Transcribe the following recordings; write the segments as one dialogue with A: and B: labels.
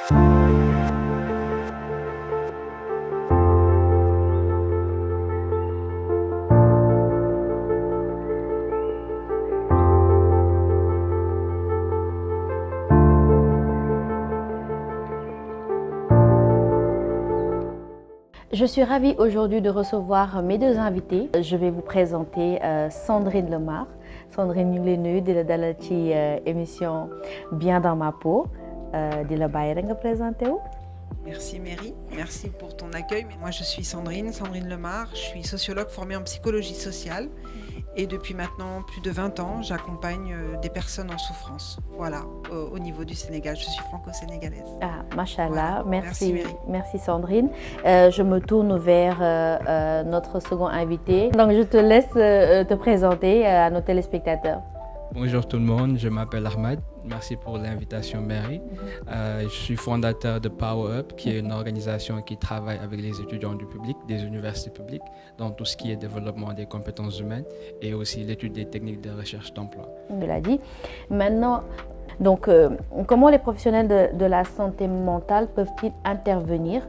A: Je suis ravie aujourd'hui de recevoir mes deux invités. Je vais vous présenter Sandrine Lemar. Sandrine ñu ngi lay nuyu di la dalal ci émission Bien dans ma peau di la bàyyi rek nga présenté wu.
B: Merci Mary, merci pour ton accueil. Moi je suis Sandrine Lemar, je suis sociologue formée en psychologie sociale et depuis maintenant plus de 20 ans, j'accompagne des personnes en souffrance. Voilà, au niveau du Sénégal, je suis franco-sénégalaise.
A: Ah, machallah,
B: voilà.
A: merci Sandrine. Je me tourne vers notre second invité. Donc je te laisse te présenter à nos téléspectateurs.
C: Bonjour tout le monde, je m'appelle Ahmad. Merci pour l'invitation, Mary. Je suis fondateur de Power Up, qui est une organisation qui travaille avec les étudiants du public, des universités publiques, dans tout ce qui est développement des compétences humaines et aussi l'étude des techniques de recherche d'emploi.
A: On l'a dit. Maintenant, donc, comment les professionnels de la santé mentale peuvent-ils intervenir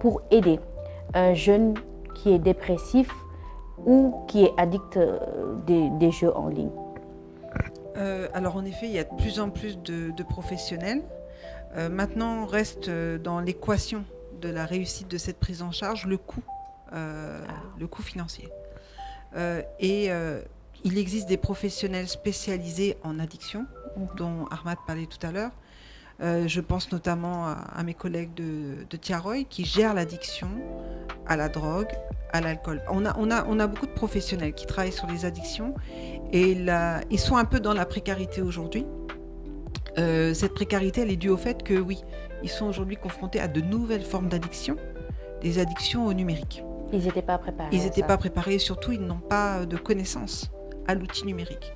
A: pour aider un jeune qui est dépressif ou qui est addict des jeux en ligne?
B: Alors en effet, il y a de plus en plus de professionnels. Maintenant, reste dans l'équation de la réussite de cette prise en charge le coût financier. Il existe des professionnels spécialisés en addiction, dont Ahmad parlait tout à l'heure. Je pense notamment à mes collègues de Tiaroy qui gèrent l'addiction à la drogue, à l'alcool. On a beaucoup de professionnels qui travaillent sur les addictions et ils sont un peu dans la précarité aujourd'hui. Cette précarité, elle est due au fait que oui, ils sont aujourd'hui confrontés à de nouvelles formes d'addiction, des addictions au numérique.
A: Ils n'étaient pas préparés.
B: Ils n'étaient pas préparés et surtout, ils n'ont pas de connaissances à l'outil numérique.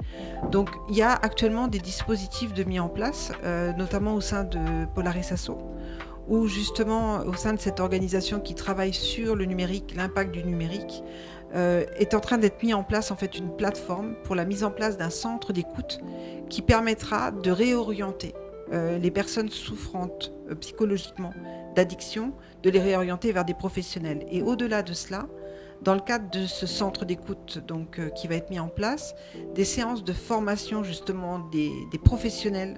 B: Donc, il y a actuellement des dispositifs de mis en place, notamment au sein de Polaris Asso, où justement, au sein de cette organisation qui travaille sur le numérique, l'impact du numérique, est en train d'être mis en place en fait une plateforme pour la mise en place d'un centre d'écoute qui permettra de réorienter les personnes souffrantes psychologiquement d'addiction, de les réorienter vers des professionnels. Et au-delà de cela, dans le cadre de ce centre d'écoute qui va être mis en place, des séances de formation justement des professionnels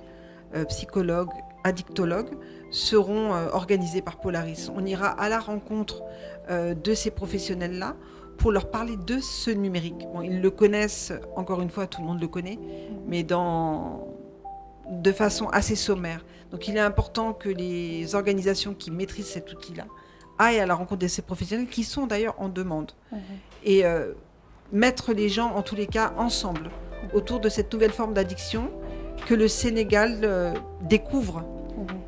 B: psychologues, addictologues seront organisées par Polaris. On ira à la rencontre de ces professionnels-là pour leur parler de ce numérique. Bon, ils le connaissent, encore une fois, tout le monde le connaît, mais de façon assez sommaire. Donc il est important que les organisations qui maîtrisent cet outil-là aillent à la rencontre de ces professionnels qui sont d'ailleurs en demande. Et mettre les gens, en tous les cas, ensemble autour de cette nouvelle forme d'addiction que le Sénégal découvre.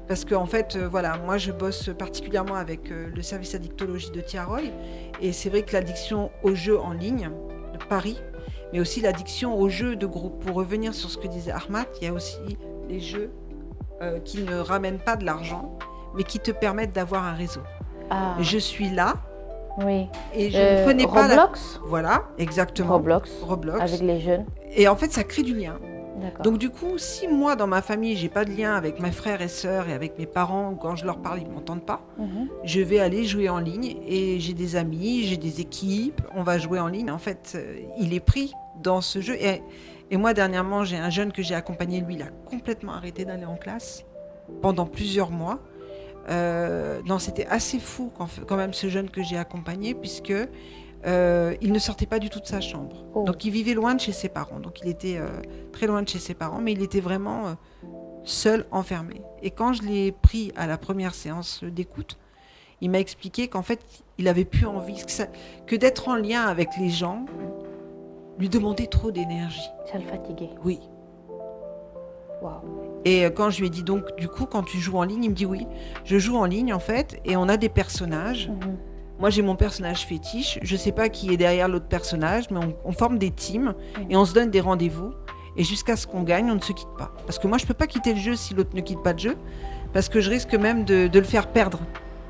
B: Parce qu'en fait, voilà, moi je bosse particulièrement avec le service addictologie de Tiaroy et c'est vrai que l'addiction aux jeux en ligne de Paris, mais aussi l'addiction aux jeux de groupe. Pour revenir sur ce que disait Ahmad, il y a aussi les jeux qui ne ramènent pas de l'argent, mais qui te permettent d'avoir un réseau. Ah. Je suis là.
A: Oui.
B: Et je ne connais pas
A: Roblox.
B: Voilà, exactement.
A: Roblox. Avec les jeunes.
B: Et en fait, ça crée du lien.
A: D'accord.
B: Donc du coup, si moi, dans ma famille, j'ai pas de lien avec mes frères et sœurs et avec mes parents, quand je leur parle, ils m'entendent pas, je vais aller jouer en ligne et j'ai des amis, j'ai des équipes, on va jouer en ligne. En fait, il est pris dans ce jeu. Et moi, dernièrement, j'ai un jeune que j'ai accompagné, lui, il a complètement arrêté d'aller en classe pendant plusieurs mois. Non, c'était assez fou quand même ce jeune que j'ai accompagné, puisque il ne sortait pas du tout de sa chambre. Donc il vivait loin de chez ses parents. Donc il était très loin de chez ses parents, mais il était vraiment seul, enfermé. Et quand je l'ai pris à la première séance d'écoute, il m'a expliqué qu'en fait, il avait plus envie, que d'être en lien avec les gens lui demandait trop d'énergie.
A: Ça le fatiguait.
B: Oui.
A: Wow.
B: Et quand je lui ai dit donc, du coup, quand tu joues en ligne, il me dit oui, je joue en ligne en fait, et on a des personnages. Moi, j'ai mon personnage fétiche. Je sais pas qui est derrière l'autre personnage, mais on forme des teams et on se donne des rendez-vous. Et jusqu'à ce qu'on gagne, on ne se quitte pas. Parce que moi, je peux pas quitter le jeu si l'autre ne quitte pas le jeu, parce que je risque même de le faire perdre.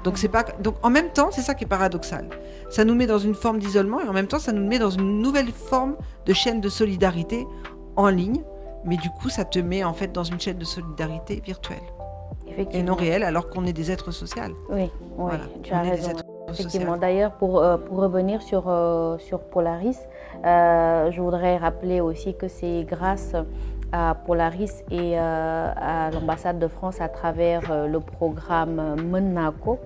B: Donc c'est pas. Donc en même temps, c'est ça qui est paradoxal. Ça nous met dans une forme d'isolement et en même temps, ça nous met dans une nouvelle forme de chaîne de solidarité en ligne. Mais du coup, ça te met en fait dans une chaîne de solidarité virtuelle. et
A: Effectivement.
B: non réel, alors qu'on est des êtres sociaux.
A: Oui, oui,
B: Voilà,
A: tu as
B: on est des
A: raison.
B: êtres
A: Effectivement.
B: sociaux.
A: D'ailleurs, pour revenir sur Polaris, je voudrais rappeler aussi que c'est grâce à Polaris et à l'ambassade de France à travers le programme Menako,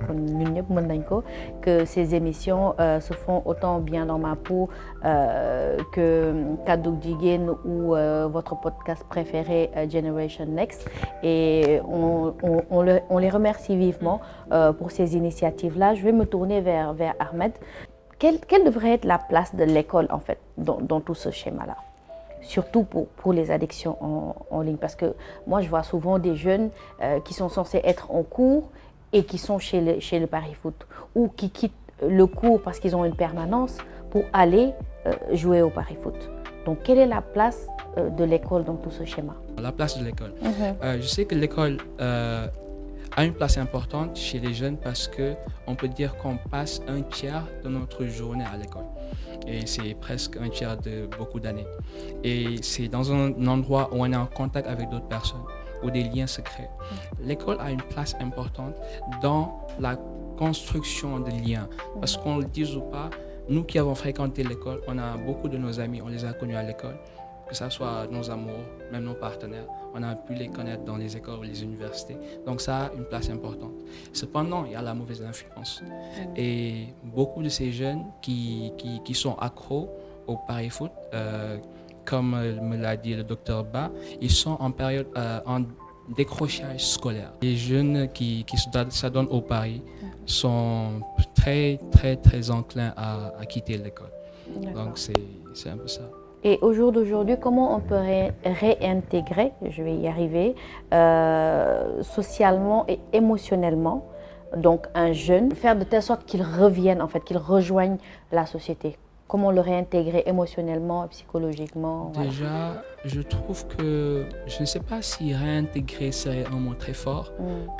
A: que ces émissions se font autant bien dans ma peau que Kaduk Jigen ou votre podcast préféré Generation Next. Et on les remercie vivement pour ces initiatives-là. Je vais me tourner vers Ahmed. Quelle devrait être la place de l'école en fait dans tout ce schéma-là? Surtout pour les addictions en ligne. Parce que moi, je vois souvent des jeunes qui sont censés être en cours et qui sont chez le pari-foot. Ou qui quittent le cours parce qu'ils ont une permanence pour aller jouer au pari-foot. Donc, quelle est la place de l'école dans tout ce schéma?
C: La place de l'école. Je sais que l'école a une place importante chez les jeunes parce qu'on peut dire qu'on passe un tiers de notre journée à l'école. Et c'est presque un tiers de beaucoup d'années. Et c'est dans un endroit où on est en contact avec d'autres personnes, où des liens se créent. L'école a une place importante dans la construction de liens. Parce qu'on le dise ou pas, nous qui avons fréquenté l'école, on a beaucoup de nos amis, on les a connus à l'école, que ce soit nos amours, même nos partenaires. On a pu les connaître dans les écoles ou les universités. Donc ça a une place importante. Cependant, il y a la mauvaise influence. Et beaucoup de ces jeunes qui sont accros au pari-foot, comme me l'a dit le docteur Ba, ils sont en période en décrochage scolaire. Les jeunes qui s'adonnent au pari sont très, très, très enclins à quitter l'école. Donc c'est un peu ça.
A: Et au jour d'aujourd'hui, comment on peut réintégrer, je vais y arriver, socialement et émotionnellement, donc un jeune, faire de telle sorte qu'il revienne, en fait, qu'il rejoigne la société? Comment le réintégrer émotionnellement, psychologiquement?
C: Déjà, je trouve que, je ne sais pas si réintégrer serait un mot très fort,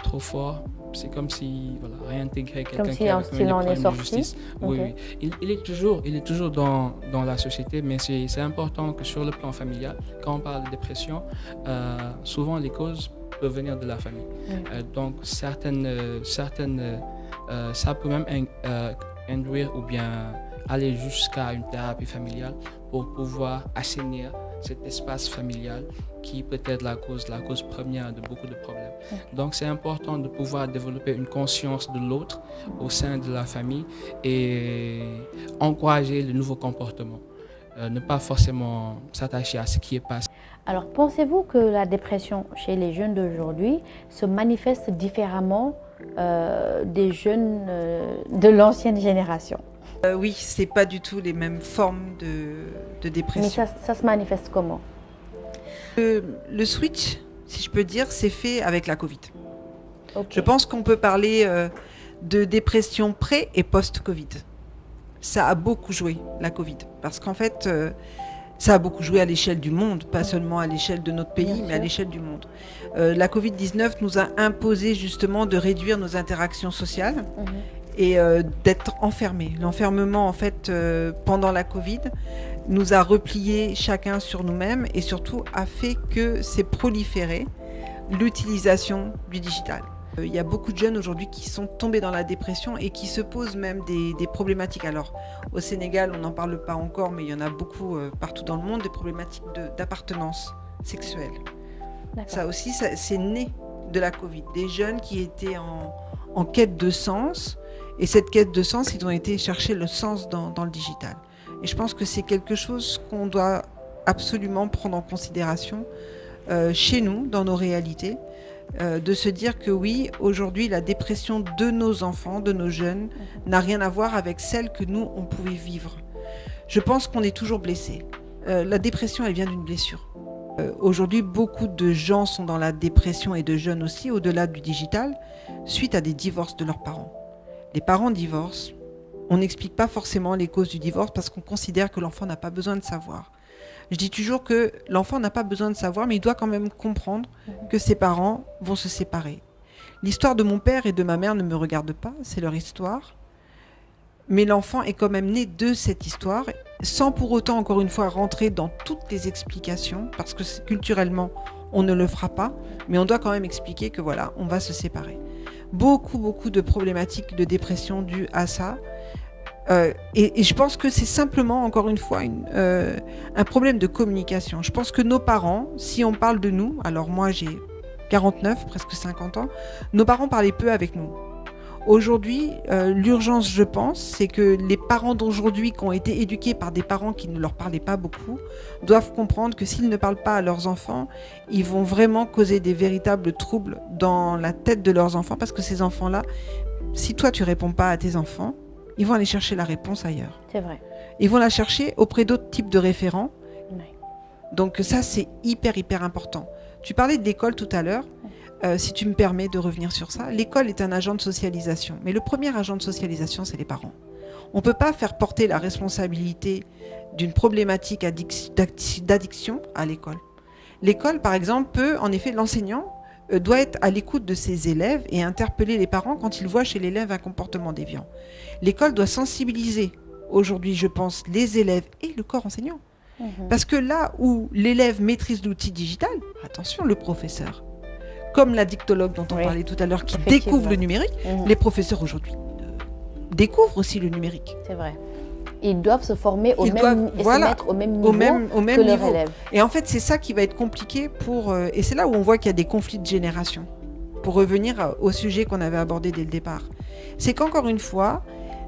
C: trop fort. C'est comme si, voilà, réintégrer quelqu'un qui a commis des problèmes de justice. Oui, oui. Il est toujours dans la société, mais c'est important que sur le plan familial, quand on parle de dépression, souvent les causes peuvent venir de la famille. Donc certaines ça peut même induire ou bien aller jusqu'à une thérapie familiale pour pouvoir assainir cet espace familial qui peut être la cause première de beaucoup de problèmes. Donc c'est important de pouvoir développer une conscience de l'autre au sein de la famille et encourager le nouveau comportement. Ne pas forcément s'attacher à ce qui est passé.
A: Alors pensez-vous que la dépression chez les jeunes d'aujourd'hui se manifeste différemment des jeunes de l'ancienne génération?
B: Oui, c'est pas du tout les mêmes formes de dépression.
A: Mais ça se manifeste comment?
B: Le switch, si je peux dire, c'est fait avec la Covid.
A: Okay.
B: Je pense qu'on peut parler de dépression pré- et post-Covid. Ça a beaucoup joué, la Covid. Parce qu'en fait, ça a beaucoup joué à l'échelle du monde, pas seulement à l'échelle de notre pays, mais à l'échelle du monde. La Covid-19 nous a imposé justement de réduire nos interactions sociales. Et d'être enfermés. L'enfermement, en fait, pendant la Covid, nous a repliés chacun sur nous-mêmes et surtout a fait que s'est proliféré l'utilisation du digital. Il y a beaucoup de jeunes aujourd'hui qui sont tombés dans la dépression et qui se posent même des problématiques. Alors, au Sénégal, on n'en parle pas encore, mais il y en a beaucoup partout dans le monde, des problématiques d'appartenance sexuelle. Ça aussi, c'est né de la Covid. Des jeunes qui étaient en quête de sens. Et cette quête de sens, ils ont été chercher le sens dans le digital. Et je pense que c'est quelque chose qu'on doit absolument prendre en considération chez nous, dans nos réalités, de se dire que oui, aujourd'hui, la dépression de nos enfants, de nos jeunes, n'a rien à voir avec celle que nous, on pouvait vivre. Je pense qu'on est toujours blessé. La dépression, elle vient d'une blessure. Aujourd'hui, beaucoup de gens sont dans la dépression et de jeunes aussi, au-delà du digital, suite à des divorces de leurs parents. Les parents divorcent, on n'explique pas forcément les causes du divorce parce qu'on considère que l'enfant n'a pas besoin de savoir. Je dis toujours que l'enfant n'a pas besoin de savoir, mais il doit quand même comprendre que ses parents vont se séparer. L'histoire de mon père et de ma mère ne me regarde pas, c'est leur histoire. Mais l'enfant est quand même né de cette histoire, sans pour autant, encore une fois, rentrer dans toutes les explications, parce que culturellement, on ne le fera pas, mais on doit quand même expliquer que voilà, on va se séparer. Beaucoup de problématiques de dépression dues à ça. Et je pense que c'est simplement, encore une fois, un problème de communication. Je pense que nos parents, si on parle de nous, alors moi j'ai 49, presque 50 ans, nos parents parlaient peu avec nous. Aujourd'hui, l'urgence, je pense, c'est que les parents d'aujourd'hui qui ont été éduqués par des parents qui ne leur parlaient pas beaucoup, doivent comprendre que s'ils ne parlent pas à leurs enfants, ils vont vraiment causer des véritables troubles dans la tête de leurs enfants, parce que ces enfants-là, si toi tu réponds pas à tes enfants, ils vont aller chercher la réponse ailleurs.
A: C'est vrai.
B: Ils vont la chercher auprès d'autres types de référents.
A: Oui.
B: Donc ça, c'est hyper important. Tu parlais de l'école tout à l'heure. Si tu me permets de revenir sur ça, l'école est un agent de socialisation. Mais le premier agent de socialisation, c'est les parents. On ne peut pas faire porter la responsabilité d'une problématique d'addiction à l'école. L'école, par exemple, peut, en effet, l'enseignant doit être à l'écoute de ses élèves et interpeller les parents quand ils voient chez l'élève un comportement déviant. L'école doit sensibiliser, aujourd'hui, je pense, les élèves et le corps enseignant. Parce que là où l'élève maîtrise l'outil digital, attention, le professeur, comme la dictologue dont on parlait tout à l'heure, qui découvre le numérique, les professeurs aujourd'hui découvrent aussi le numérique.
A: C'est vrai. Ils doivent se former se mettre au même niveau que leurs élèves.
B: Et en fait, c'est ça qui va être compliqué et c'est là où on voit qu'il y a des conflits de génération. Pour revenir au sujet qu'on avait abordé dès le départ. C'est qu'encore une fois,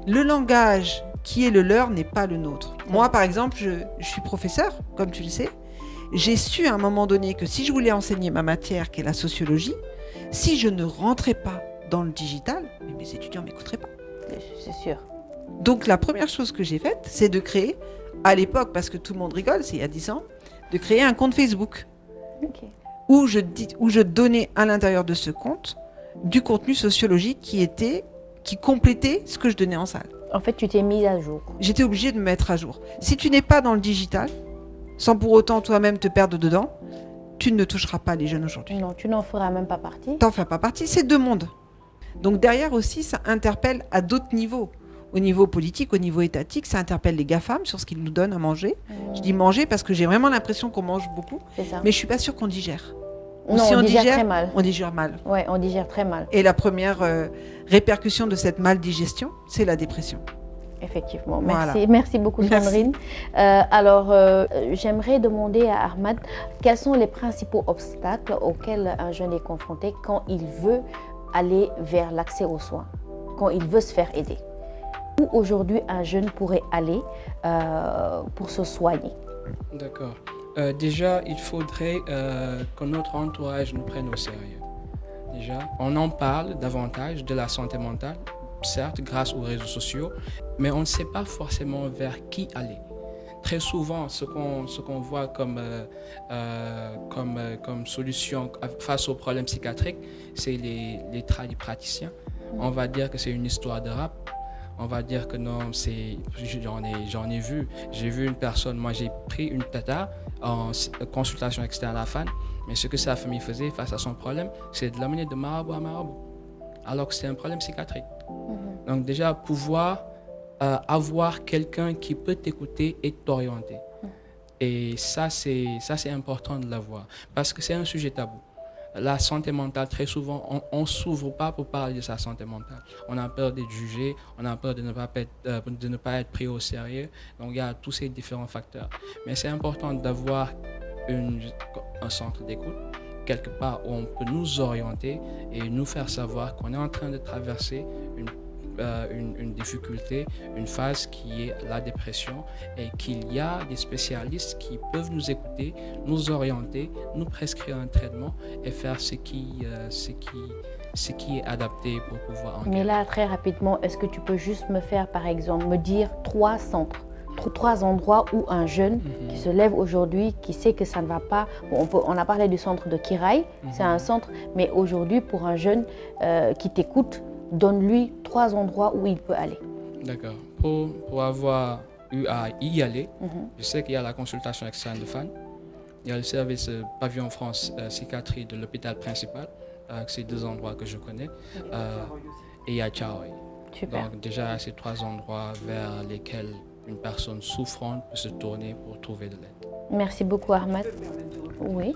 B: le langage qui est le leur n'est pas le nôtre. Moi, par exemple, je suis professeur, comme tu le sais. J'ai su à un moment donné que si je voulais enseigner ma matière, qui est la sociologie, si je ne rentrais pas dans le digital, mes étudiants ne m'écouteraient pas.
A: C'est sûr.
B: Donc la première chose que j'ai faite, c'est de créer, à l'époque, parce que tout le monde rigole, c'est il y a 10 ans, de créer un compte Facebook. Où je donnais à l'intérieur de ce compte du contenu sociologique qui complétait ce que je donnais en salle.
A: En fait, tu t'es mise à jour.
B: J'étais obligée de me mettre à jour. Si tu n'es pas dans le digital, sans pour autant toi-même te perdre dedans, tu ne toucheras pas les jeunes aujourd'hui.
A: Non, tu n'en feras même pas partie.
B: T'en fais pas partie, c'est deux mondes. Donc derrière aussi, ça interpelle à d'autres niveaux. Au niveau politique, au niveau étatique, ça interpelle les GAFAM sur ce qu'ils nous donnent à manger. Je dis manger parce que j'ai vraiment l'impression qu'on mange beaucoup, mais je suis pas sûre qu'on digère.
A: Non, si on digère très mal.
B: On digère mal.
A: Ouais, on digère très mal.
B: Et la première répercussion de cette maldigestion, c'est la dépression.
A: Effectivement. Merci beaucoup Sandrine. Alors, j'aimerais demander à Ahmad, quels sont les principaux obstacles auxquels un jeune est confronté quand il veut aller vers l'accès aux soins, quand il veut se faire aider? Où aujourd'hui un jeune pourrait aller pour se soigner?
C: D'accord. Déjà, il faudrait que notre entourage nous prenne au sérieux. Déjà, on en parle davantage de la santé mentale, certes grâce aux réseaux sociaux, mais on ne sait pas forcément vers qui aller. Très souvent, ce qu'on voit comme solution face aux problèmes psychiatriques, c'est les praticiens. On va dire que c'est une histoire de rap. On va dire que non, j'en ai vu. J'ai vu une personne, moi j'ai pris une tata en consultation externe à la FAN, mais ce que sa famille faisait face à son problème, c'est de l'amener de marabout à marabout, alors que c'est un problème psychiatrique. Donc déjà, pouvoir avoir quelqu'un qui peut t'écouter et t'orienter. Et ça, c'est important de l'avoir, parce que c'est un sujet tabou. La santé mentale, très souvent, on ne s'ouvre pas pour parler de sa santé mentale. On a peur d'être jugé, on a peur de ne pas être pris au sérieux. Donc, il y a tous ces différents facteurs. Mais c'est important d'avoir un centre d'écoute, quelque part où on peut nous orienter et nous faire savoir qu'on est en train de traverser une difficulté, une phase qui est la dépression, et qu'il y a des spécialistes qui peuvent nous écouter, nous orienter, nous prescrire un traitement et faire ce qui est adapté pour pouvoir en guérir.
A: Mais là, très rapidement, est-ce que tu peux juste me dire 3 centres, 3 endroits où un jeune qui se lève aujourd'hui, qui sait que ça ne va pas, on a parlé du centre de Kiraï, c'est un centre, mais aujourd'hui pour un jeune qui t'écoute, donne-lui 3 endroits où il peut aller.
C: D'accord. Pour avoir eu à y aller, je sais qu'il y a la consultation externe de FAN, il y a le service Pavillon France psychiatrie de l'hôpital principal, c'est 2 endroits que je connais, et il y a Tchaoui. Donc déjà, ces 3 endroits vers lesquels une personne souffrante peut se tourner pour trouver de l'aide.
A: Merci beaucoup Ahmad. Oui.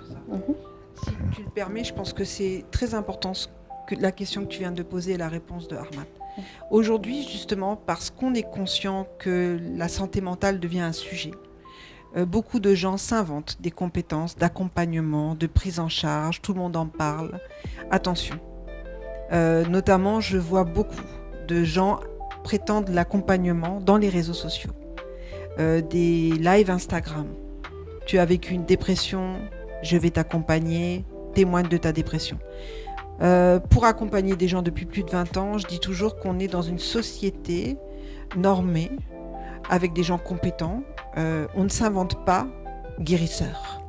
B: Si tu le permets, je pense que c'est très important la question que tu viens de poser et la réponse de Ahmad. Aujourd'hui, justement, parce qu'on est conscient que la santé mentale devient un sujet, beaucoup de gens s'inventent des compétences d'accompagnement, de prise en charge, tout le monde en parle. Attention. Notamment, je vois beaucoup de gens prétendent l'accompagnement dans les réseaux sociaux. Des lives Instagram. Tu as vécu une dépression, je vais t'accompagner, témoigne de ta dépression. Pour accompagner des gens depuis plus de 20 ans, je dis toujours qu'on est dans une société normée, avec des gens compétents. On ne s'invente pas guérisseur.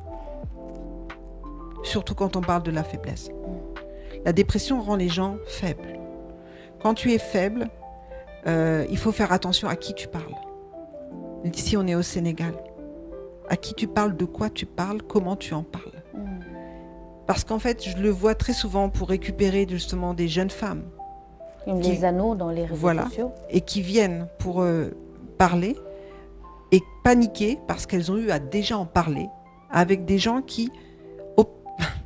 B: Surtout quand on parle de la faiblesse. La dépression rend les gens faibles. Quand tu es faible, il faut faire attention à qui tu parles. Ici, on est au Sénégal. À qui tu parles, de quoi tu parles, comment tu en parles. Parce qu'en fait, je le vois très souvent pour récupérer justement des jeunes femmes.
A: Les anneaux dans les réseaux sociaux.
B: Et qui viennent pour parler et paniquer parce qu'elles ont eu à déjà en parler avec des gens qui,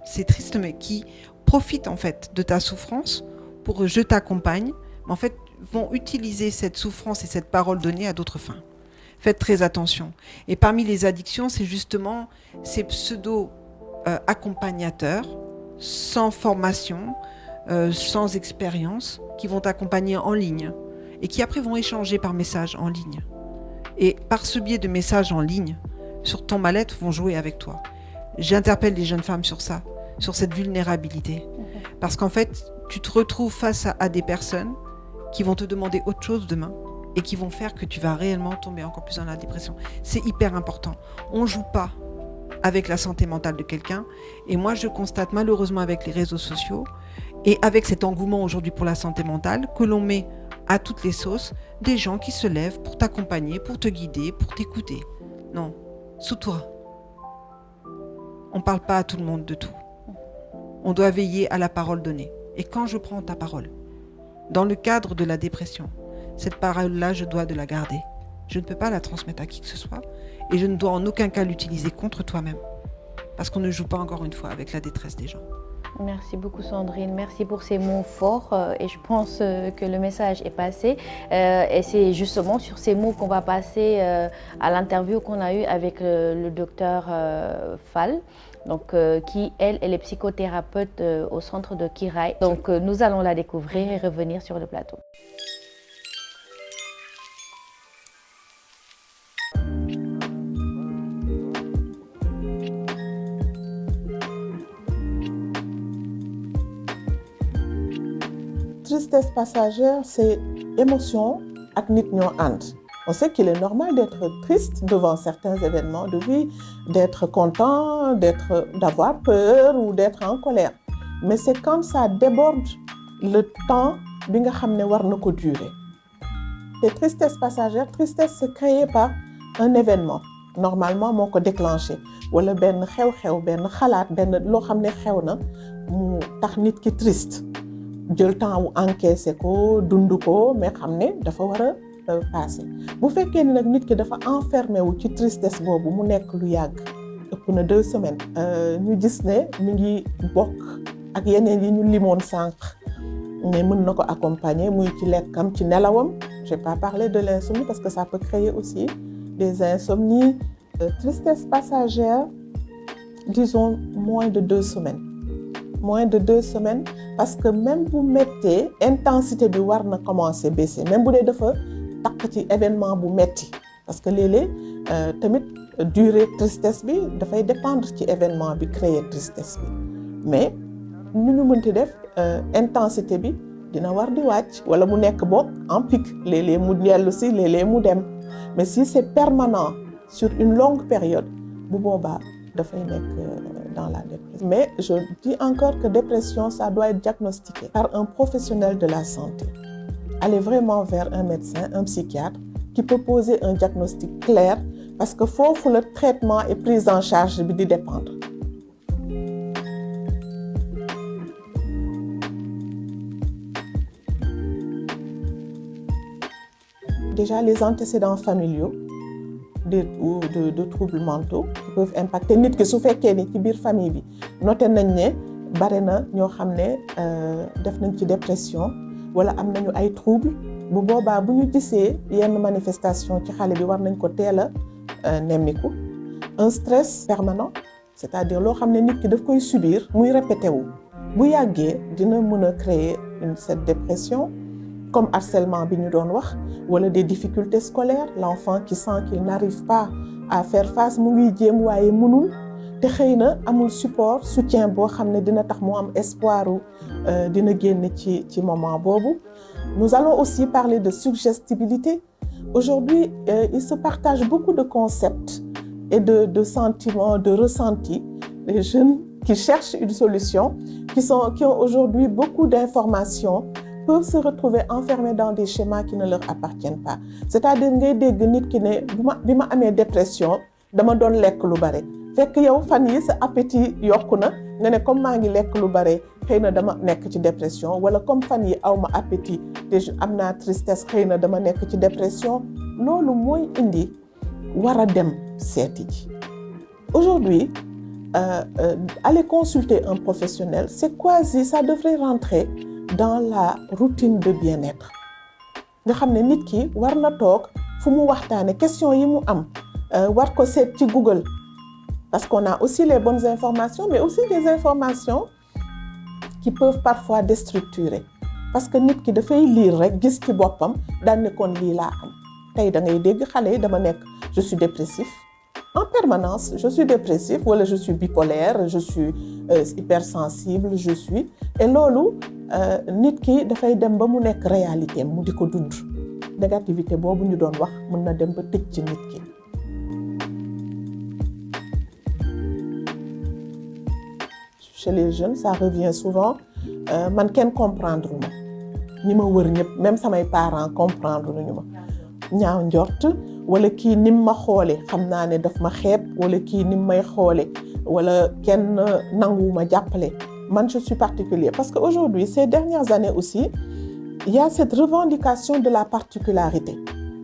B: c'est triste, mais qui profitent en fait de ta souffrance pour je t'accompagne, mais en fait vont utiliser cette souffrance et cette parole donnée à d'autres fins. Faites très attention. Et parmi les addictions, c'est justement ces pseudo-accompagnateurs sans formation, sans expérience, qui vont t'accompagner en ligne et qui après vont échanger par message en ligne. Et par ce biais de messages en ligne, sur ton mal-être, vont jouer avec toi. J'interpelle les jeunes femmes sur ça, sur cette vulnérabilité. Parce qu'en fait, tu te retrouves face à des personnes qui vont te demander autre chose demain et qui vont faire que tu vas réellement tomber encore plus dans la dépression. C'est hyper important. On ne joue pas avec la santé mentale de quelqu'un. Et moi, je constate malheureusement avec les réseaux sociaux et avec cet engouement aujourd'hui pour la santé mentale que l'on met à toutes les sauces des gens qui se lèvent pour t'accompagner, pour te guider, pour t'écouter. Non, sous toi. On ne parle pas à tout le monde de tout. On doit veiller à la parole donnée. Et quand je prends ta parole, dans le cadre de la dépression, cette parole-là, je dois de la garder. Je ne peux pas la transmettre à qui que ce soit et je ne dois en aucun cas l'utiliser contre toi-même. Parce qu'on ne joue pas encore une fois avec la détresse des gens.
A: Merci beaucoup Sandrine, merci pour ces mots forts et je pense que le message est passé et c'est justement sur ces mots qu'on va passer à l'interview qu'on a eue avec le docteur Fall. Donc, qui, elle est psychothérapeute au centre de Kiraï. Donc, nous allons la découvrir et revenir sur le plateau.
D: Tristesse passagère, c'est émotion ak nit ñoo ànd. On sait qu'il est normal d'être triste devant certains événements de vie, d'être content, d'avoir peur ou d'être en colère. Mais c'est quand ça déborde le temps bi nga xam ne war na ko durer. Et tristesse passagère, tristesse c'est créé par un événement. Normalement moo ko déclenché wala benn xew-xew benn xalaat benn loo xam ne xew na mu tax nit ki triste jël temps wu encaissé ko dund ko mais xam ne dafa war a passé bu fekkee ni nag nit ki dafa enfermé wu ci tristesse boobu mu nekk lu yàgg ëpp na 2 semaines ñu gis ne mi ngi bokk ak yeneen yi ñu limoon sànq mais mën na ko accompagner muy ci lekkam ci nelawam. Je vais pas parler de l'insomnie parce que ça peut créer aussi des insomnies. Tristesse passagère, disons moins de 2 semaines. Moins de 2 semaines parce que même bu mettee intensité bi war na commencer baisser même bu dee dafa takk ci événement bu metti parce que léeg-léeg tamit durée tristesse bi dafay dépendre ci événement bi créer tristesse bi mais nu ñu mënti def intensité bi dina war di wàcc wala mu nekk boog en pic léeg-léeg mu dellu si léeg-léeg mu dem mais si c'est permanent sur une longue période bu boobaa dafay nekk dans la dépression. Mais je dis encore que dépression, ça doit être diagnostiqué par un professionnel de la santé. Allez vraiment vers un médecin, un psychiatre, qui peut poser un diagnostic clair, parce que foofu le traitement et prise en charge bi di dépendre. Déjà, les antécédents familiaux ou de troubles mentaux qui peuvent impacter nit ki su fekkee ni ci biir famille bi noté nañ ne bari na ñoo xam ne def nañ ci dépression wala am nañu ay troubles bu boobaa bu ñu gisee yenn manifestation ci xale bi war nañ ko teel a nemmiku. Un stress permanent, c'est-à-dire loo xam ne nit ki daf koy subir muy répété wu bu yàggee dina mën a créer cette dépression, comme harcèlement bi ñu doon wax wala des difficultés scolaires, l'enfant qui sent qu'il n'arrive pas à faire face mu ngi jéem waaye mënul te xëy na amul support soutien boo xam ne dina tax mu am espoiru dina génn ci moment boobu. Nous allons aussi parler de suggestibilité. Aujourd'hui, il se partage beaucoup de concepts et de sentiments, de ressentis. Les jeunes qui cherchent une solution, qui ont aujourd'hui beaucoup d'informations, peuvent se retrouver enfermés dans des schémas qui ne leur appartiennent pas. C'est-à-dire ngay dégg nit ki ne bi ma amee dépression dama doon lekk lu bare fekk yow fan yi sa appétit yokku na nga ne comme maa ngi lekk lu bare xëy na dama nekk ci dépression wala comme fan yi aw ma appétit te am naa tristesse xëy na dama nekk ci dépression. Loolu mooy indi war a dem seeti ji. Aujourd'hui, aller consulter un professionnel, ça devrait rentrer dans la routine de bien-être. Nga xam ne nit ki war na toog fu mu waxtaane question yi mu am war ko seet ci Google parce qu'on a aussi les bonnes informations mais aussi des informations qui peuvent parfois déstructurer parce que nit ki dafay lire rek gis ci boppam daan ne kon lii laa am tey da ngay dégg xale yi dama nekk je suis dépressif en permanence je suis dépressif wala je suis bipolaire je suis hypersensible je suis et loolu nit ki dafay dem ba mu nekk réalité mu di ko dund négativité boobu ñu doon wax mën na dem ba tëj ci nit ki. Chez les jeunes ça revient souvent man kenn comprendre ma ñi ma wër ñëpp même samay parents comprendre nañu ma ñaaw njort wala kii nim ma xoole xam naa ne daf ma xeeb wala kii nim may xoole wala kenn nanguwuma jàppale. Man, je suis particulier parce qu'aujourd'hui, ces dernières années aussi, il y a cette revendication de la particularité.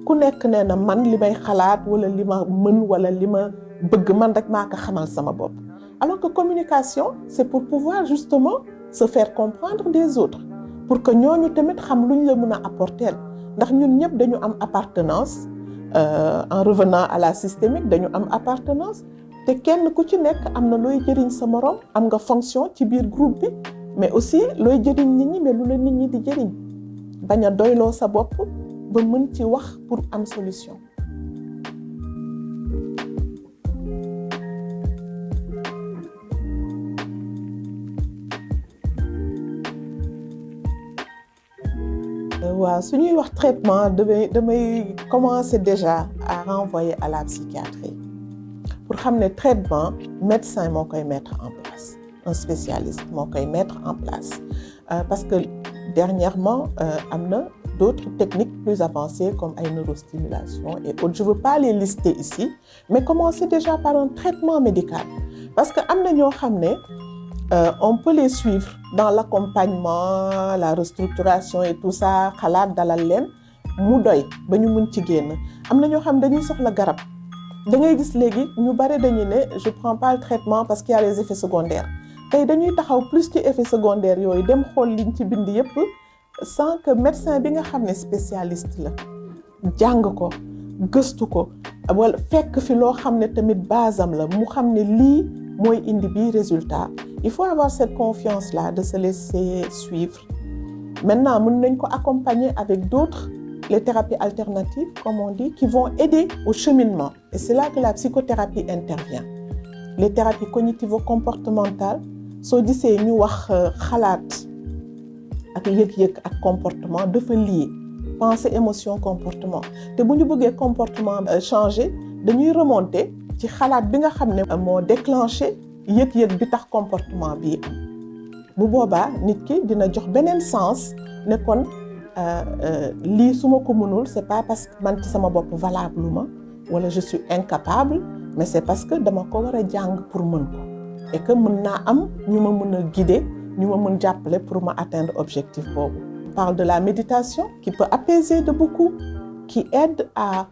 D: Ku nekk nee na man li may xalaat wala li ma mën wala li ma bëgg man rek maa ko xamal sama bopp. Alors que communication, c'est pour pouvoir justement se faire comprendre des autres. Pour que ñooñu tamit xam luñ la mën a apporter. Ndax ñun ñëpp dañu am appartenance en revenant à la systémique dañu am appartenance. te kenn ku ci nekk am na looy jëriñ sa morom am nga fonction ci biir groupe bi mais aussi looy jëriñ nit ñi mais lu la nit ñi di jëriñ bañ a doyloo sa bopp ba mën ci wax pour am solution. waaw su ñuy wax traitement damay commencer déjà à renvoyer à la psychiatrie. Pour xam ne traitement médecin moo koy mettre en place un spécialiste moo koy mettre en place parce que dernièrement am na d'autres techniques plus avancées comme ay neurostimulation et autres. Je veux pas les lister ici mais commencer déjà par un traitement médical parce que am na ñoo xam ne on peut les suivre dans l'accompagnement la restructuration et tout ça xalaat dalal leen mu doy ba ñu mën ci génn am na ñoo xam dañuy soxla garab. Da ngay gis léegi ñu bari dañuy ne je prends pas le traitement parce qu'il y a les effets secondaires tey dañuy taxaw plus ci effets secondaires yooyu dem xool liñ ci bind yépp sans que médecin bi nga xam ne spécialiste la jàng ko gëstu ko wala fekk fi loo xam ne tamit base am la mu xam ne lii mooy indi bii résultat. Il faut avoir cette confiance là de se laisser suivre. Maintenant mën nañ ko accompagner avec d'autres les thérapies alternatives, comme on dit, qui vont aider au cheminement. Et c'est là que la psychothérapie intervient. Les thérapies cognitivo-comportementales, soo gisee ñu wax xalaat ak yëg-yëg ak comportement dafa lié pensée émotion comportement te bu ñu bëggee comportement changer dañuy remonter ci xalaat bi nga xam ne moo déclenché yëg-yëg bi tax comportement bi am bu boobaa nit ki dina jox beneen sens ne kon lii su ma ko mënul c'est pas parce que man ci sama bopp valable ma wala je suis incapable mais c'est parce que dama ko war a jàng pour mën ko et que mën naa am ñu ma mën a guider ñu ma mën jàppale pour ma atteindre objectif boobu. On parle de la méditation qui peut apaiser de beaucoup, qui aide à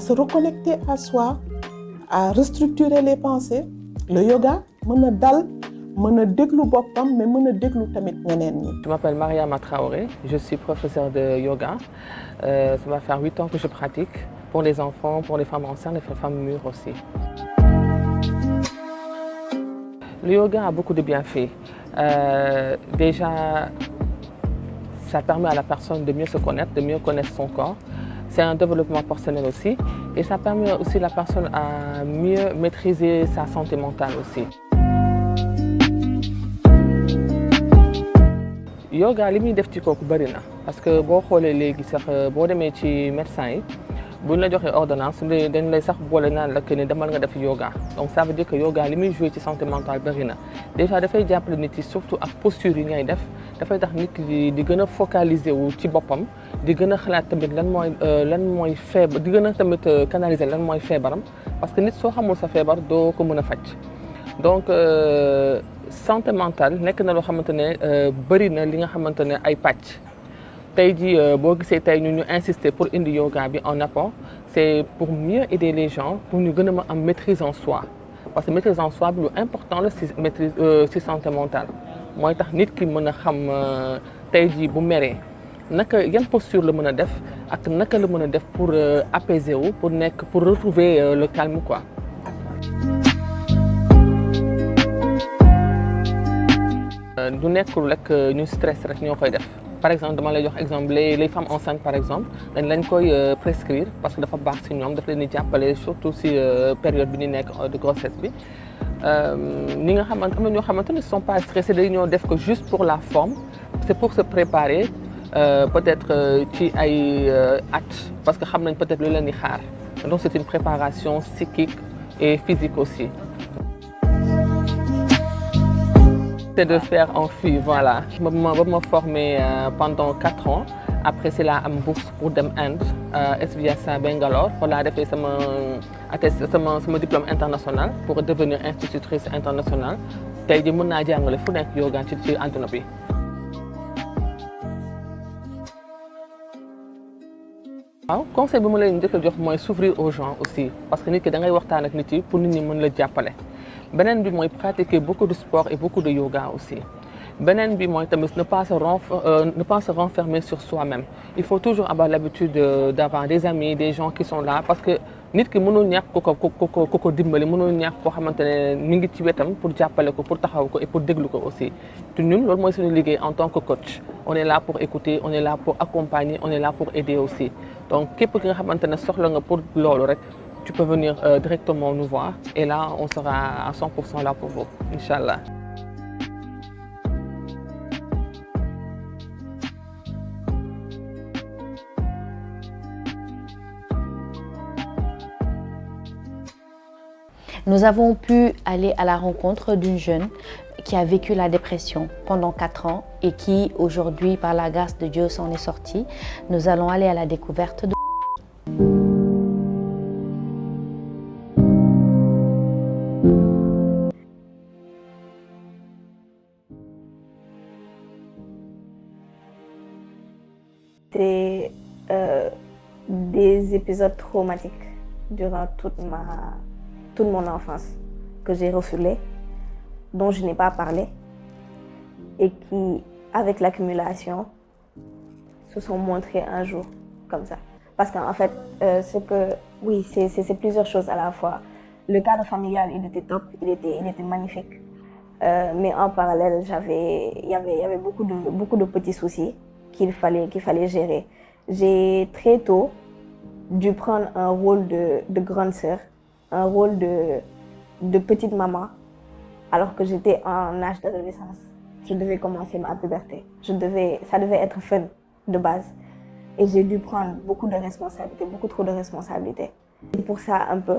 D: se reconnecter à soi, à restructurer les pensées. Le yoga mën na dal mën a déglu boppam mais mën a déglu tamit ñeneen ñi.
E: Je m'appelle Mariama Traoré, je suis professeure de yoga. Ça va faire 8 ans que je pratique pour les enfants, pour les femmes enceintes et les femmes mûres aussi. Le yoga a beaucoup de bienfaits. Déjà, ça permet à la personne de mieux se connaître, de mieux connaître son corps. C'est un développement personnel aussi. Et ça permet aussi à la personne à mieux maîtriser sa santé mentale aussi. Yoga li muy def ci kooku bëri na parce que boo xoolee léegi sax boo demee ci médecin yi buñ la joxee ordonnance dañ lay sax boole naan la que ni demal nga def yoga. Donc ça veut dire que yoga li muy joué ci santé mentale bëri na déjà dafay jàppale nit yi surtout ak posture yi ngay def dafay tax nit ki di gën a focaliser wu ci boppam di gën a xalaat tamit lan mooy feebar di gën a tamit canaliser lan mooy feebaram parce que nit soo xamul sa feebar doo ko mën a faj donc santé mentale nekk na loo xamante ne bëri na li nga xamante ne ay pàcc tey jii boo gisee tey ñu insister pour indi yoga bi en apport c'est pour mieux aider les gens pour ñu gën a am maîtrise en soi parce que maîtrise en soi bi lu important la si maîtrise si santé mentale mooy tax nit ki mën a xam tey jii bu meree naka yan posture la mën a def ak naka la mën a def pour apaiser wu pour retrouver le calme quoi. Du nekkul rek ñu stress rek ñoo koy def par exemple dama lay jox exemple les femmes enceintes par exemple dañ lañ koy prescrire parce que dafa baax ci ñoom daf leen di jàppale surtout ci période bi ñu nekk de grossesse bi ñi nga xamante am na ñoo xamante ne sont pas stressés dañoo def ko juste pour la forme c'est pour se préparer peut-être ci ay at parce que xam nañ peut-être lu leen di xaar donc c'est une préparation psychique et physique aussi. C'est de faire en fille, voilà. Je me formé pendant 4 ans. Après, c'est là une bourse pour dem Inde, SVSA Bangalore. Voilà, j'ai fait mon diplôme international pour devenir institutrice internationale. J'ai dit que je peux faire yoga dans l'Inde. Le conseil que je veux dire, c'est s'ouvrir aux gens aussi. Parce que nous devons parler avec les gens pour nous aider. Benen bi mooy pratiquer beaucoup de sport et beaucoup de yoga aussi. Benen bi mooy tamit ne pas se renfermer sur soi-même. Il faut toujours avoir l'habitude d'avoir des amis, des gens qui sont là parce que nit ki mënul ñàkk ko dimbali mënul ñàkk koo xamante ne mi ngi ci wetam pour jàppale ko pour taxaw ko et pour déglu ko aussi. te ñun loolu mooy suñu liggéey en tant que coach. On est là pour écouter, on est là pour accompagner, on est là pour aider aussi. Donc képp ki nga xamante ne soxla nga pour loolu rek. Tu peux venir directement nous voir et là, on sera à 100% là pour vous, Inch'Allah.
A: Nous avons pu aller à la rencontre d'une jeune qui a vécu la dépression pendant 4 ans et qui, aujourd'hui, par la grâce de Dieu, s'en est sortie. Nous allons aller à la découverte de...
F: C'était des épisodes traumatiques durant toute mon enfance que j'ai refoulés, dont je n'ai pas parlé et qui, avec l'accumulation, se sont montrés un jour comme ça. Parce qu'en fait, c'est plusieurs choses à la fois. Le cadre familial, il était top, il était magnifique. Mais en parallèle, il y avait beaucoup de petits soucis qu'il fallait gérer. J'ai très tôt dû prendre un rôle de grande sœur, un rôle de petite maman, alors que j'étais en âge d'adolescence. Je devais commencer ma puberté. Ça devait être fun de base. Et j'ai dû prendre beaucoup de responsabilités, beaucoup trop de responsabilités. Et pour ça un peu,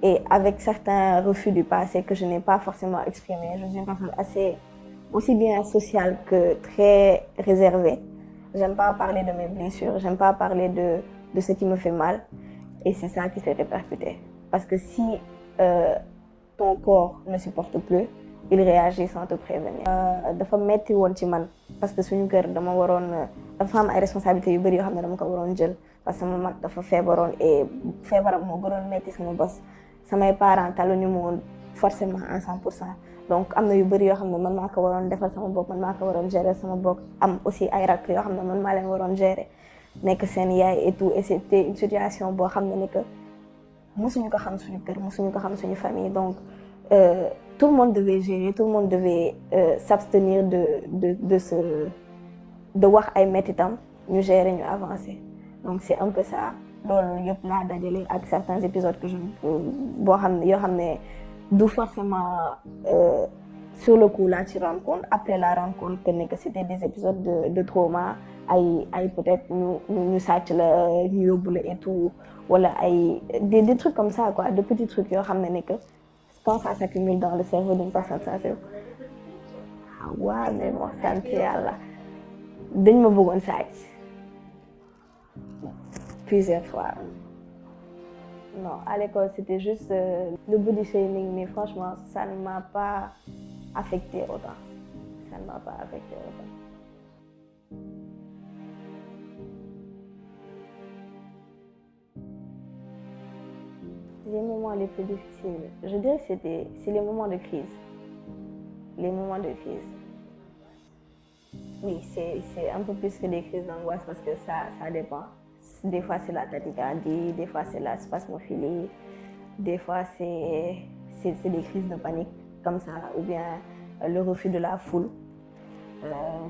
F: et avec certains refus du passé que je n'ai pas forcément exprimés, je suis une personne aussi bien sociale que très réservée. J'aime pas parler de mes blessures, j'aime pas parler de ce qui me fait mal. Et c'est ça qui s'est répercuté. Parce que si ton corps ne supporte plus, il réagit sans te prévenir. Dafa metti woon ci man parce que suñu kër dafa am ay responsabilités yu bëri yoo xam ne dama ko waroon jël parce que sama mag dafa feebaroon et feebaram moo gënoon metti sama bos. Samay parents taluñu ma woon forcément à 100%. donc am na yu bëri yoo xam ne man maa ko waroon defal sama bopp man maa ko waroon gérer sama bopp am aussi ay rakk yoo xam ne man maa leen waroon gérer nekk seen yaay et tout et c'était une situation boo xam ne ni que mosuñu ko xam suñu kër mosuñu ko xam suñu famille donc tout le monde devait gérer tout le monde devait s'abstenir de wax ay métitam ñu gérer ñu avancer donc c'est un peu ça loolu yëpp laa dajale ak certains épisodes que je boo xam ne yoo xam ne du forcément sur le coup là tu rends compte après la rencontre que c'était des épisodes de trauma ay peut-être ñu sàcc la ñu yóbbu la et tout wala ay des trucs comme ça quoi de petits trucs yoo xam ne que quand ça s'accumule dans le cerveau d'une personne ça fait waaw mais bon sant yàlla dañ ma bëggoon sàcc plusieurs fois non à l'école c'était juste le body shaming mais franchement ça ne m'a pas affecté autant ça ne m'a pas affecté autant. Les moments les plus difficiles, je dirais que c'est les moments de crise. Les moments de crise. Oui, c'est un peu plus que des crises d'angoisse parce que ça dépend. Des fois, c'est la tachycardie, des fois, c'est la spasmophilie, des fois, c'est des crises de panique comme ça, ou bien le refus de la foule.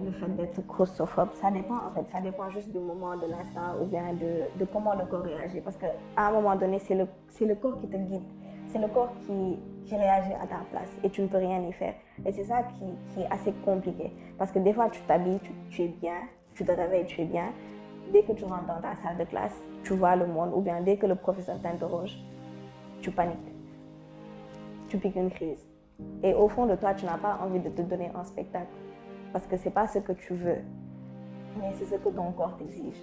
F: Le fait d'être claustrophobe, ça dépend en fait, ça dépend juste du moment, de l'instant ou bien de comment le corps réagit. Parce qu'à un moment donné, c'est le corps qui te guide, c'est le corps qui réagit à ta place et tu ne peux rien y faire. Et c'est ça qui est assez compliqué. Parce que des fois, tu t'habilles, tu es bien, tu te réveilles, tu es bien. Dès que tu rentres dans ta salle de classe, tu vois le monde ou bien dès que le professeur t'interroge, tu paniques, tu piques une crise. Et au fond de toi, tu n'as pas envie de te donner un spectacle. Parce que ce n'est pas ce que tu veux, mais c'est ce que ton corps t'exige.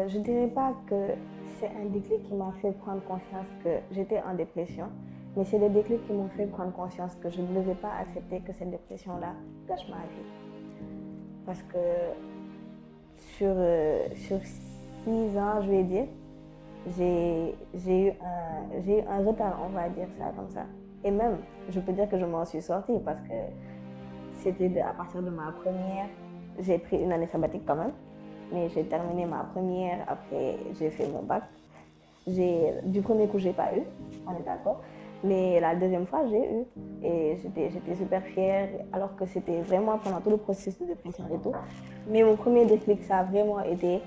F: Je ne dirais pas que c'est un déclic qui m'a fait prendre conscience que j'étais en dépression, mais c'est des déclics qui m'ont fait prendre conscience que je ne devais pas accepter que cette dépression-là gâche ma vie. Parce que sur 6 ans, je vais dire, j'ai eu un retard, on va dire ça comme ça. Et même, je peux dire que je m'en suis sortie parce que c'était à partir de ma première, j'ai pris une année sabbatique quand même, mais j'ai terminé ma première, après j'ai fait mon bac. Du premier coup, j'ai pas eu, on est d'accord, mais la deuxième fois, j'ai eu. Et j'étais super fière, alors que c'était vraiment pendant tout le processus de dépression et tout. Mais mon premier déclic, ça a vraiment été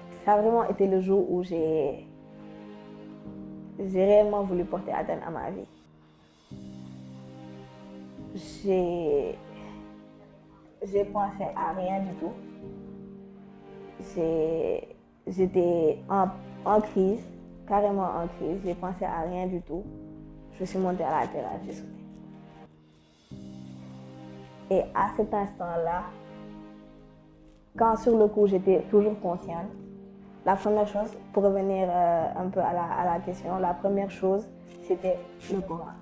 F: le jour où j'ai réellement voulu porter atteinte à ma vie. J'ai pensé à rien du tout. J'étais en crise, carrément en crise. J'ai pensé à rien du tout. Je suis montée à la terrasse, j'ai sauté. Et à cet instant-là, quand sur le coup j'étais toujours consciente, la première chose, pour revenir un peu à la question, la première chose, c'était le Coran.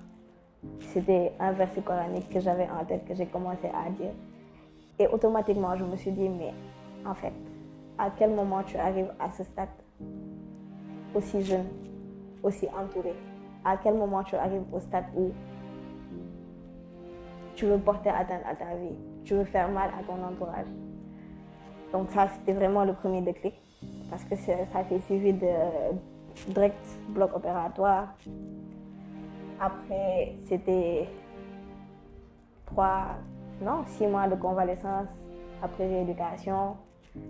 F: C'était un verset coranique que j'avais en tête, que j'ai commencé à dire. Et automatiquement, je me suis dit, mais en fait, à quel moment tu arrives à ce stade aussi jeune, aussi entouré? À quel moment tu arrives au stade où tu veux porter atteinte à ta vie, tu veux faire mal à ton entourage? Donc ça, c'était vraiment le premier déclic, parce que ça s'est suivi de direct bloc opératoire. Après, c'était 6 mois de convalescence, après rééducation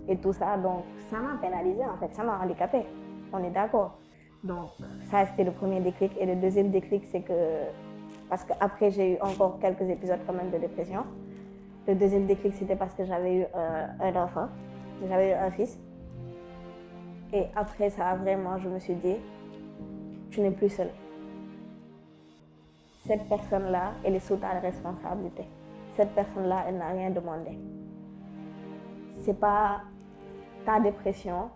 F: et tout ça. Donc ça m'a pénalisé en fait, ça m'a handicapé, on est d'accord. Donc ça, c'était le premier déclic. Et le deuxième déclic, c'est que, parce qu'après j'ai eu encore quelques épisodes quand même de dépression. Le deuxième déclic, c'était parce que j'avais eu un enfant, j'avais eu un fils. Et après ça, vraiment, je me suis dit, tu n'es plus seule. Cette personne-là, elle est sous ta responsabilité. Cette personne-là, elle n'a rien demandé. C'est pas ta dépression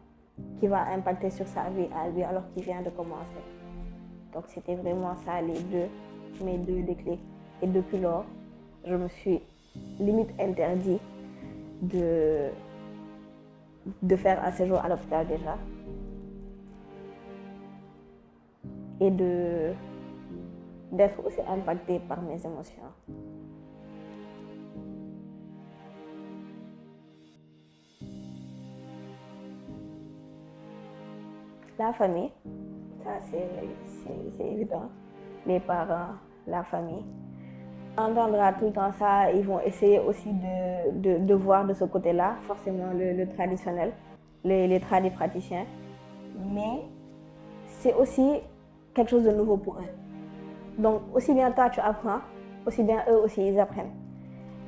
F: qui va impacter sur sa vie à lui alors qu'il vient de commencer. Donc c'était vraiment ça mes deux déclics. Et depuis lors, je me suis limite interdit de faire un séjour à l'hôpital déjà et d'être aussi impactée par mes émotions. La famille, ça c'est évident. Les parents, la famille. On entendra tout le temps ça, ils vont essayer aussi de voir de ce côté-là, forcément le traditionnel, les tradis praticiens. Mais c'est aussi quelque chose de nouveau pour eux. Donc aussi bien toi tu apprends, aussi bien eux aussi ils apprennent.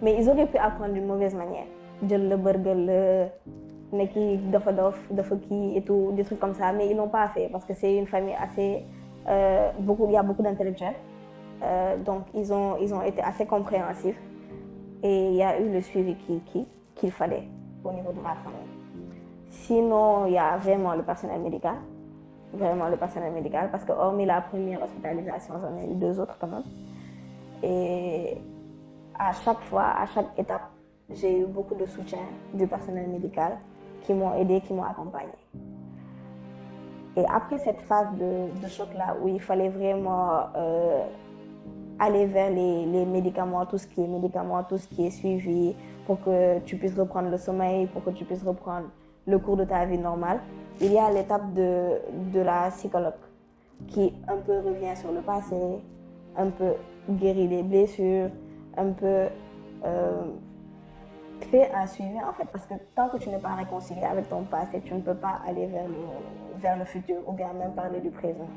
F: Mais ils auraient pu apprendre d'une mauvaise manière. Jël le burger, ne kii dafa dof dafa kii et tout, des trucs comme ça, mais ils l'ont pas fait parce que c'est une famille assez il y a beaucoup d'intellectuels, donc ils ont été assez compréhensifs et il y a eu le suivi qu'il fallait au niveau de la famille. Sinon, il y a vraiment le personnel médical, parce que hormis la première hospitalisation, j'en ai eu 2 autres quand même. Et à chaque fois, à chaque étape, j'ai eu beaucoup de soutien du personnel médical qui m'ont aidé, qui m'ont accompagné. Et après cette phase de choc-là, où il fallait vraiment aller vers les médicaments, tout ce qui est médicaments, tout ce qui est suivi, pour que tu puisses reprendre le sommeil, pour que tu puisses reprendre le cours de ta vie normale, il y a l'étape de la psychologue qui un peu revient sur le passé, un peu guérit les blessures, un peu fait un suivi en fait, parce que tant que tu n'es pas réconcilié avec ton passé, tu ne peux pas aller vers le futur ou bien même parler du présent.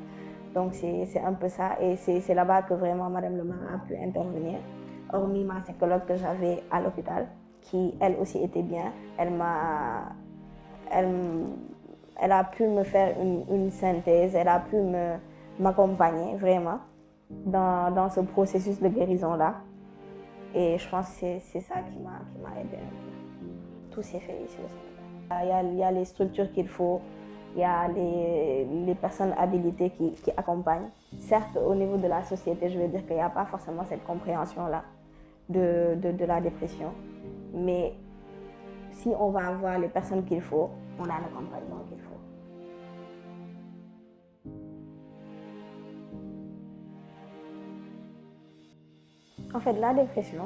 F: Donc c'est un peu ça, et c'est là-bas que vraiment Madame Lemar a pu intervenir. Hormis ma psychologue que j'avais à l'hôpital, qui elle aussi était bien, elle a pu me faire une synthèse, elle a pu m'accompagner vraiment dans ce processus de guérison-là. Et je pense que c'est ça qui m'a aidé. Tout s'est fait ici au Sénégal. Il y a les structures qu'il faut, il y a les personnes habilitées qui accompagnent. Certes, au niveau de la société, je vais dire qu'il n'y a pas forcément cette compréhension-là de la dépression. Mais si on va avoir les personnes qu'il faut, on a l'accompagnement qu'il faut. En fait, la dépression,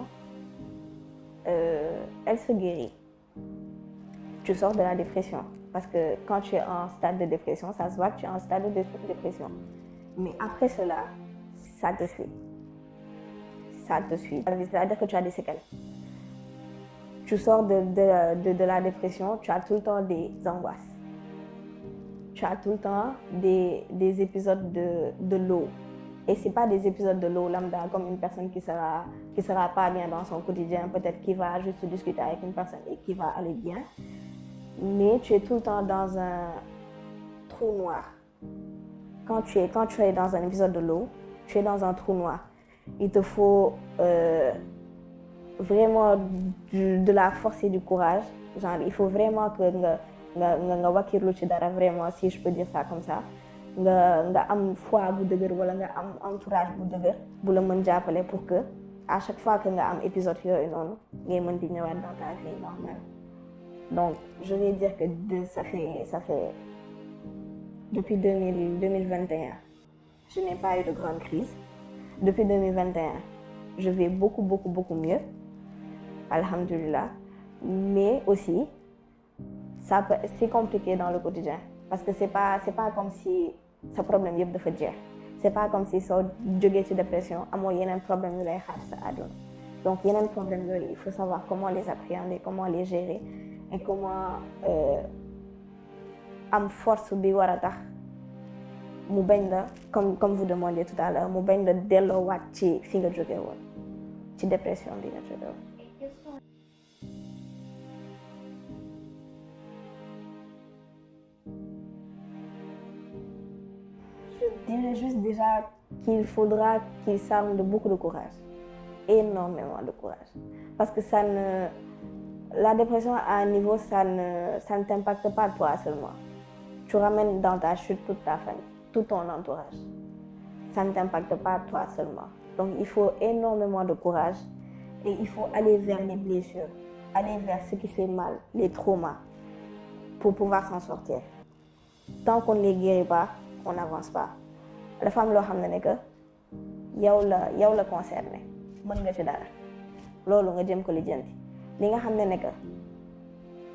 F: elle se guérit. Tu sors de la dépression. Parce que quand tu es en stade de dépression, ça se voit que tu es en stade de dépression. Mais après cela, ça te suit. Ça te suit. C'est-à-dire que tu as des séquelles. Tu sors de la dépression, tu as tout le temps des angoisses. Tu as tout le temps des épisodes de low. Et ce n'est pas des épisodes de low lambda comme une personne qui sera pas bien dans son quotidien, peut-être qui va juste discuter avec une personne et qui va aller bien. Mais tu es tout le temps dans un trou noir. Quand tu es dans un épisode de low, tu es dans un trou noir. Il te faut vraiment de la force et du courage. Genre, il faut vraiment que nga wakirlu ci dara, vraiment, si je peux dire ça comme ça. Nga am foi bu dëgër wala nga am entourage bu dëgër bu la mën jàppale pour que à chaque fois que nga am épisode yooyu noonu ngay mën di ñëwaat dans ta vie normale. Donc je vais dire que ça fait depuis 2021, je n'ai pas eu de grande crise. Depuis 2021, je vais beaucoup mieux, alhamdulillah. Mais aussi, c'est compliqué dans le quotidien. Parce que c'est pas comme si ce problème yëpp dafa jeex. C'est pas comme si soo jógee ci dépression amoo yeneen problème yu lay xaar sa àdduna. Donc yeneen problème yooyu il faut savoir comment les appréhender, comment les gérer et comment am force bi war a tax mu bañ la comme vous demandiez tout à l'heure, mu bañ la delloowaat ci fi nga jóge woon, ci dépression bi nga jóge woon. Je dirais juste déjà qu'il faudra qu'ils s'arment de beaucoup de courage, énormément de courage, parce que la dépression à un niveau, ça ne t'impacte pas toi seulement. Tu ramènes dans ta chute toute ta famille, tout ton entourage. Ça ne t'impacte pas toi seulement. Donc il faut énormément de courage et il faut aller vers les blessures, aller vers ce qui fait mal, les traumas. pour pouvoir s'en sortir. Tant qu'on ne les guérit pas, on n'avance pas. La femme loo xam ne que yow la concerné mën nga ci dara loolu nga jëm ko lijjanti li nga xam ne que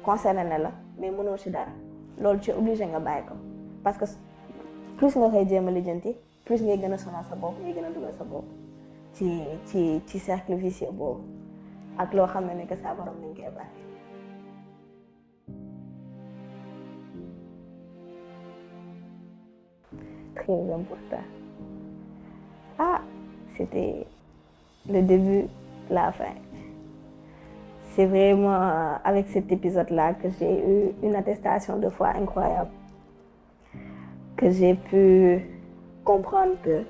F: concerné na la mais mënoo ci dara loolu ci obligé nga bàyyi ko parce que plus nga koy jéem a lijjanti plus ngay gën a sonal sa bopp ngay gën a dugal sa bopp ci cercle vicieux boobu ak loo xam ne que sa borom nañ koy bàyyi. Très important. Ah, c'était le début, la fin. C'est vraiment avec cet épisode-là que j'ai eu une attestation de foi incroyable. Que j'ai pu comprendre que,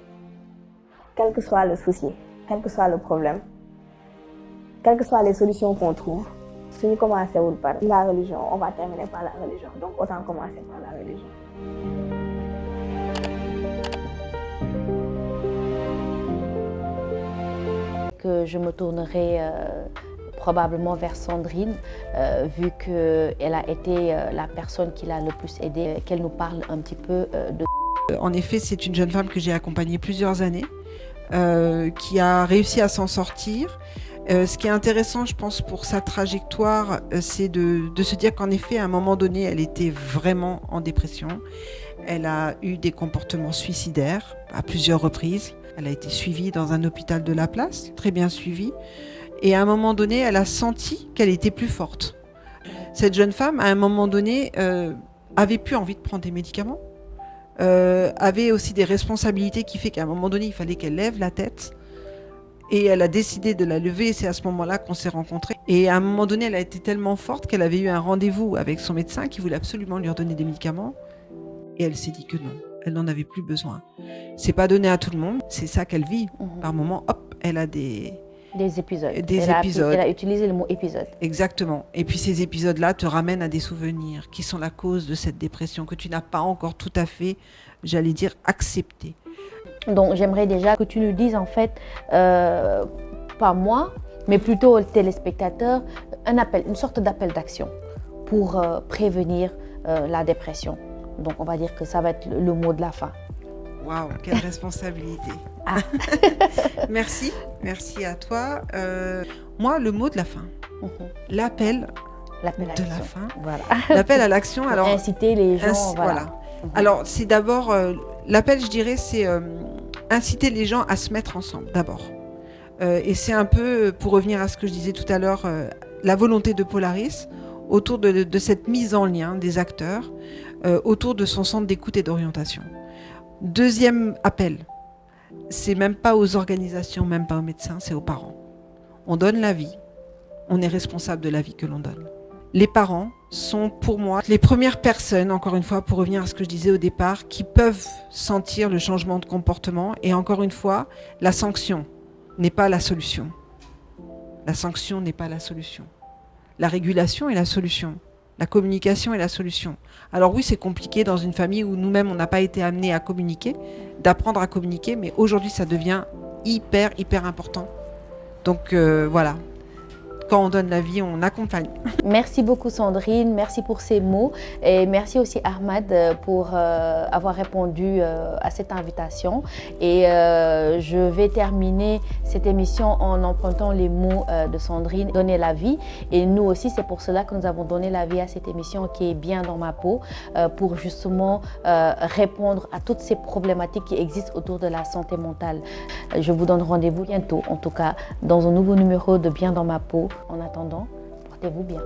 F: quel que soit le souci, quel que soit le problème, quelles que soient les solutions qu'on trouve, si nous commençons par la religion, on va terminer par la religion. Donc autant commencer par la religion.
A: Que je me tournerai probablement vers Sandrine, vu qu'elle a été la personne qui l'a le plus aidée, qu'elle nous parle un petit peu de...
B: En effet, c'est une jeune femme que j'ai accompagnée plusieurs années, qui a réussi à s'en sortir. Ce qui est intéressant, je pense, pour sa trajectoire, c'est de se dire qu'en effet, à un moment donné, elle était vraiment en dépression. Elle a eu des comportements suicidaires à plusieurs reprises. Elle a été suivie dans un hôpital de la place, très bien suivie. Et à un moment donné, elle a senti qu'elle était plus forte. Cette jeune femme, à un moment donné, avait plus envie de prendre des médicaments, avait aussi des responsabilités qui fait qu'à un moment donné, il fallait qu'elle lève la tête. Et elle a décidé de la lever, et c'est à ce moment-là qu'on s'est rencontrés. Et à un moment donné, elle a été tellement forte qu'elle avait eu un rendez-vous avec son médecin qui voulait absolument lui redonner des médicaments. Et elle s'est dit que non, elle n'en avait plus besoin. C'est pas donné à tout le monde, c'est ça qu'elle vit. Par moment, hop, elle a des
A: épisodes.
B: Elle
A: a utilisé le mot épisode.
B: Exactement. Et puis ces épisodes-là te ramènent à des souvenirs qui sont la cause de cette dépression que tu n'as pas encore tout à fait, j'allais dire, acceptée.
A: Donc j'aimerais déjà que tu nous dises en fait, pas moi, mais plutôt aux téléspectateurs, une sorte d'appel d'action pour prévenir la dépression. Donc on va dire que ça va être le mot de la fin.
B: Waouh, quelle responsabilité.
A: Ah.
B: Merci à toi. Moi, le mot de la fin, l'appel de la fin,
A: voilà.
B: L'appel à l'action.
A: Alors inciter les gens,
B: voilà. Alors c'est d'abord l'appel, je dirais, c'est inciter les gens à se mettre ensemble d'abord. Et c'est un peu, pour revenir à ce que je disais tout à l'heure, la volonté de Polaris autour de cette mise en lien des acteurs, autour de son centre d'écoute et d'orientation. Deuxième appel, c'est même pas aux organisations, même pas aux médecins, c'est aux parents. On donne la vie, on est responsable de la vie que l'on donne. Les parents sont pour moi les premières personnes, encore une fois, pour revenir à ce que je disais au départ, qui peuvent sentir le changement de comportement. Et encore une fois, la sanction n'est pas la solution. La sanction n'est pas la solution. La régulation est la solution. La communication est la solution. Alors oui, c'est compliqué dans une famille où nous-mêmes, on n'a pas été amenés à communiquer, d'apprendre à communiquer, mais aujourd'hui, ça devient hyper important. Donc voilà. Quand on donne la vie, on accompagne.
A: Merci beaucoup Sandrine, merci pour ces mots et merci aussi Ahmad pour avoir répondu à cette invitation. Et je vais terminer cette émission en empruntant les mots de Sandrine, donner la vie. Et nous aussi, c'est pour cela que nous avons donné la vie à cette émission qui est bien dans ma peau, pour justement répondre à toutes ces problématiques qui existent autour de la santé mentale. Je vous donne rendez-vous bientôt, en tout cas, dans un nouveau numéro de Bien dans ma peau. En attendant, portez-vous bien.